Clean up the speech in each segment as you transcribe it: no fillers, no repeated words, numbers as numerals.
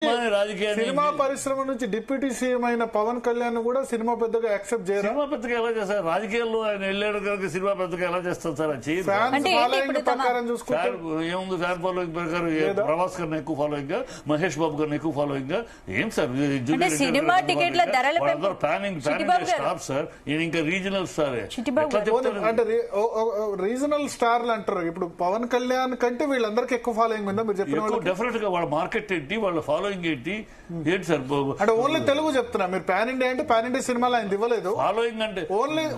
Cinema పరిశ్రమ నుంచి deputy CM అయిన పవన్ కళ్యాణ్ కూడా సినిమా పెద్దగా యాక్సెప్ట్ చేయరు. సినిమా పెద్దగా ఎలా చేస్తారు? రాజకీయాల్లో ఆయన వెళ్ళాడు కనుక సినిమా పెద్దగా ఎలా చేస్తారు సార్? అది చేయరు. ప్రకారం చూసుకుంటే ఏముంది, ఫ్యాన్ ఫాలోయింగ్ ప్రకారం ప్రభాస్ కన్నా ఎక్కువ ఫాలోయింగ్, మహేష్ బాబు కన్నా ఎక్కువ ఫాలోయింగ్. ఏం సార్ సినిమా టికెట్ల ధరల ప్యానింగ్ స్టార్ సార్, ఈయన ఇంకా రీజనల్ స్టార్. అంటే రీజనల్ స్టార్లు అంటారు. ఇప్పుడు పవన్ కళ్యాణ్ కంటే వీళ్ళందరికీ ఎక్కువ ఫాలోయింగ్ ఉందా మీరు చెప్పిన? డెఫినెట్ గా వాళ్ళ మార్కెట్ ఏంటి, వాళ్ళ ఫాలోయింగ్ ఏంటి సార్? అంటే ఓన్లీ తెలుగు చెప్తున్నా. మీరు పాన్ ఇండియా అంటే పాన్ ఇండియా సినిమాలో ఆయన ఇవ్వలేదు. ఫాలోయింగ్ అంటే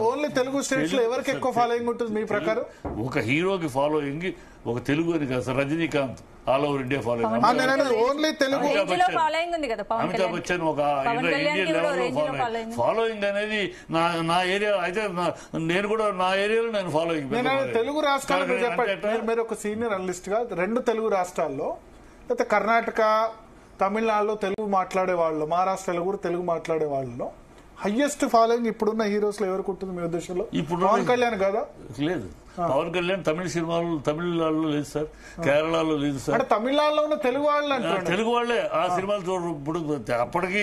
ఓన్లీ తెలుగు స్టేట్స్ లో ఎవరికి ఎక్కువ ఫాలోయింగ్ ఉంటుంది మీ ప్రకారం? ఒక హీరోకి ఫాలోయింగ్ ఒక తెలుగు అని కాదు sir. Rajinikanth all over India following. Only Telugu. Amitabh Bachchan ఒక ఇండియన్ లెవెల్ ఫాలోయింగ్ అనేది నా ఏరియా అయితే నేను కూడా నా ఏరియాలో నేను ఫాలోయింగ్. తెలుగు రాష్ట్రాలు చెప్పండి. మీరు ఒక సీనియర్ అనలిస్ట్ గా రెండు తెలుగు రాష్ట్రాల్లో లేకపోతే కర్ణాటక తమిళనాడులో తెలుగు మాట్లాడే వాళ్ళు, మహారాష్ట్రలో కూడా తెలుగు మాట్లాడే వాళ్ళలో హైయెస్ట్ ఫాలోయింగ్ ఇప్పుడున్న హీరోస్ లో ఎవరికి ఉంటుంది మీ ఉద్దేశంలో? ఇప్పుడు పవన్ కళ్యాణ్ కదా? లేదు, పవన్ కళ్యాణ్ తమిళ సినిమాలు తమిళనాడులో లేదు సార్, కేరళలో లేదు సార్. అంటే తమిళనాడులో ఉన్న తెలుగు వాళ్ళు అంటారు. తెలుగు వాళ్ళే ఆ సినిమాలు చూడరు. ఇప్పుడు అప్పటికి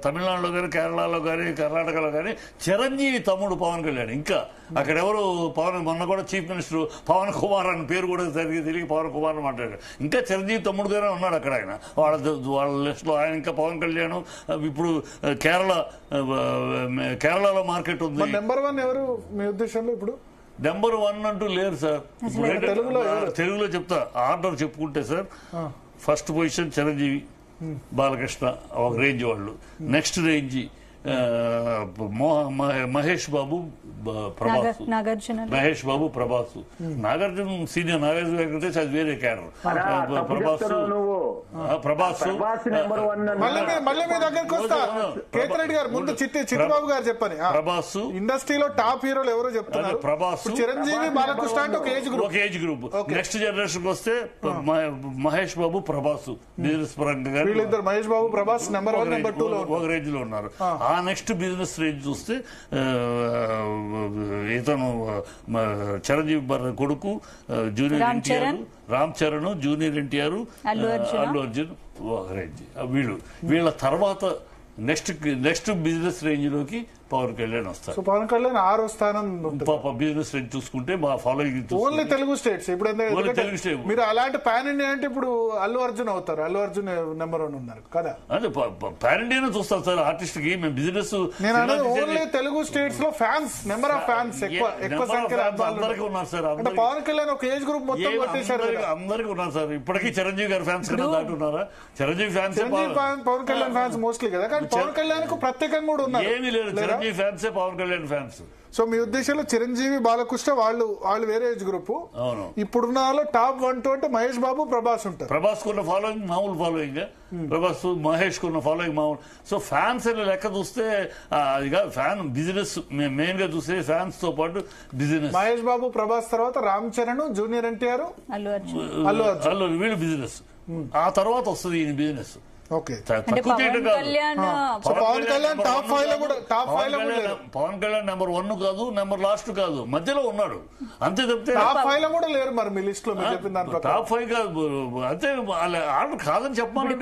తమిళనాడులో కానీ కేరళలో కానీ కర్ణాటకలో కానీ చిరంజీవి తమ్ముడు పవన్ కళ్యాణ్. ఇంకా అక్కడ ఎవరు పవన్, మొన్న కూడా చీఫ్ మినిస్టర్ పవన్ కుమార్ అని పేరు కూడా తిరిగి పవన్ కుమార్ అని మాట్లాడారు. ఇంకా చిరంజీవి తమ్ముడుగానే ఉన్నాడు అక్కడ. ఆయన వాళ్ళ లిస్ట్ లో ఆయన ఇంకా పవన్ కళ్యాణ్. ఇప్పుడు కేరళలో మార్కెట్ ఉంది. నెంబర్ 1 ఎవరు మీ ఉద్దేశంలో? ఇప్పుడు నెంబర్ 1 అంటూ లేరు సార్. తెలుగులో చెప్తా ఆర్డర్ చెప్పుకుంటే sir, first position Chiranjeevi Balakrishna ఒక రేంజ్ వాళ్ళు. Next range Mahesh Babu Prabhas. Mahesh Babu Prabhas. Nagarjuna senior, Nagarjuna Venkatesh అది వేరే క్యాడర్. ప్రభాస్ మళ్ళీ మీ దగ్గరకు వస్తా. కేతిరెడ్డి గారు ముందు చిట్టిబాబు గారు చెప్పని. ప్రభాస్ ఇండస్ట్రీలో టాప్ హీరోలు ఎవరో చెప్తున్నారు. ప్రభాస్, చిరంజీవి, బాలకృష్ణ అంటే ఒక ఏజ్ గ్రూప్. నెక్స్ట్ జనరేషన్ వస్తే మహేష్ బాబు ప్రభాస్ బిజినెస్ పరంగా వీళ్ళిద్దరు మహేష్ బాబు ప్రభాస్ నెంబర్ 1 నెంబర్ 2 లో ఒక రేంజ్ లో ఉన్నారు. ఆ నెక్స్ట్ బిజినెస్ రేంజ్ చూస్తే ఇతను చిరంజీవి కొడుకు జూనియర్ ఎన్టీఆర్, రామ్ చరణ్, జూనియర్ ఎన్టీఆర్, అల్లు అర్జున్ ఒక రేంజ్. వీళ్ళ తర్వాత నెక్స్ట్ బిజినెస్ రేంజ్ లోకి పవన్ కళ్యాణ్ వస్తారు. పవన్ కళ్యాణ్ 6వ స్థానం బిజినెస్ రేంజ్ చూసుకుంటే మా ఫాలోయింగ్ ఓన్లీ తెలుగు స్టేట్స్. ఇప్పుడు మీరు అలాంటి పాన్ ఇండియా అంటే ఇప్పుడు అల్లు అర్జున్ అవుతారు. అల్లు అర్జున్ నెంబర్ 1 ఉన్నారు కదా? అదే పాన్ ఇండియా చూస్తాం సార్. ఆర్టిస్ట్ కి మేము బిజినెస్ నేను అనేది ఓన్లీ తెలుగు స్టేట్స్ లో ఫ్యాన్స్, నెంబర్ ఆఫ్ ఫ్యాన్స్ ఎక్కువ సంఖ్యలో అందరికీ ఉన్నారు సార్. అంటే పవన్ కళ్యాణ్ ఒక ఏజ్ గ్రూప్ మొత్తం కొట్టేశారు. అందరికీ ఉన్నారు సార్. ఇప్పటికీ చిరంజీవి గారి ఫ్యాన్స్ కన్నా దాటున్నారా? Chiranjeevi fans Pawan Kalyan fans mostly కదా. కానీ పవన్ కళ్యాణ్ కు ప్రత్యేకంగా కూడా ఉన్నారు. ఏమీ లేదు, చిరంజీవి ఫ్యాన్సే పవన్ కళ్యాణ్ ఫ్యాన్స్. సో మీ ఉద్దేశంలో చిరంజీవి, బాలకృష్ణ వాళ్ళు వేరే ఏజ్ గ్రూప్. ఇప్పుడున్న వాళ్ళు టాప్ 1 2 అంటే మహేష్ బాబు, ప్రభాస్ ఉంటారు. ప్రభాస్ కున్న ఫాలోయింగ్ మామూలు ఫాలోయింగ్, ప్రభాస్ మహేష్ కున్న ఫాలోయింగ్ మామూలు. సో ఫ్యాన్స్ లెక్క చూస్తే ఫ్యాన్ బిజినెస్ మెయిన్ గా చూస్తే ఫ్యాన్స్ తో పాటు బిజినెస్. మహేష్ బాబు, ప్రభాస్ తర్వాత రామ్ చరణ్, జూనియర్ ఎన్టీఆర్, అల్లు వీళ్ళు బిజినెస్. ఆ తర్వాత వస్తుంది ఈయన బిజినెస్. పవన్ కళ్యాణ్ నెంబర్ 1 కాదు, నెంబర్ లాస్ట్ కాదు, మధ్యలో ఉన్నాడు అంతే తప్పితే టాప్ 5 లో కూడా లేరు. మరి మీ లిస్ట్ లో టాప్ 5 కాదు అంతే. ఆర్డర్ కాదని చెప్పమని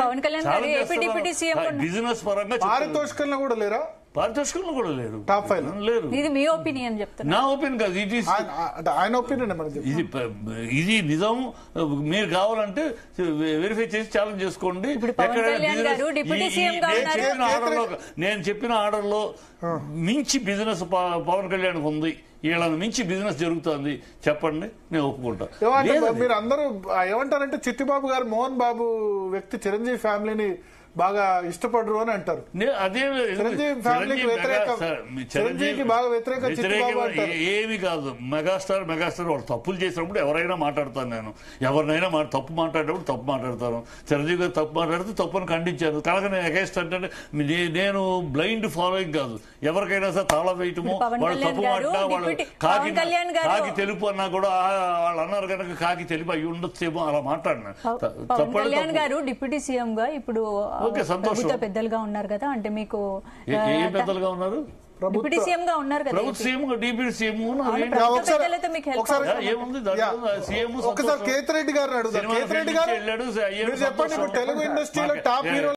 బిజినెస్ పరంగా పారితోషికంలో కూడా లేరా? పారితోషికంలో కూడా లేరు, టాప్ 5 లేరు. ఇది మీ ఒపీనియన్ చెప్తాను. నా ఒపీనియన్ కాదు, ఇది ఆయన ఒపీనియన్. ఇది నిజం. మీరు కావాలంటే వెరిఫై చేసి ఛాలెంజ్ చేసుకోండి. నేను చెప్పిన ఆర్డర్ లో మించి బిజినెస్ పవన్ కళ్యాణ్ ఉంది, వీళ్ళని మించి బిజినెస్ జరుగుతుంది చెప్పండి, నేను ఒప్పుకుంటా. మీరు అందరూ ఏమంటారంటే చిట్టిబాబు గారు, మోహన్ బాబు వ్యక్తి చిరంజీవి ఫ్యామిలీని బాగా ఇష్టపడరు అని అంటారు. అదే చిరంజీవికి బాగా వ్యతిరేక. ఏమి కాదు, మెగాస్టార్ వాళ్ళు తప్పులు చేసినప్పుడు ఎవరైనా మాట్లాడతాను. నేను ఎవరినైనా తప్పు మాట్లాడేటప్పుడు తప్పు మాట్లాడతాను. చిరంజీవి గారు తప్పు మాట్లాడితే తప్పును ఖండించాను. కనుక నేను అగేన్స్ట్ అంటే నేను బ్లైండ్ ఫాలోయింగ్ కాదు. ఎవరికైనా సరే తాళం వేయటము, వాళ్ళు తప్పు మాట్లాడినా, వాళ్ళు కాకి తెలుపు అన్నా కూడా వాళ్ళు అన్నారు కనుక కాకి తెలుపు అయ్యి ఉండొచ్చేమో అలా మాట్లాడినా. కళ్యాణ్ గారు డిప్యూటీ సీఎం గా ఇప్పుడు సంతోషం పెద్దలుగా ఉన్నారు కదా, అంటే మీకు పెద్దలుగా ఉన్నారు. డిప్యూటీ సీఎం గా ఉన్నారు కదా. ప్రభుత్వ సీఎం డిప్యూటీ సీఎం ఏముంది సీఎం. ఒకసారి కేతిరెడ్డి గారిని అడుగుతారు. కేతిరెడ్డి గారు మీరు చెప్పండి, ఇప్పుడు తెలుగు ఇండస్ట్రీలో టాప్ హీరో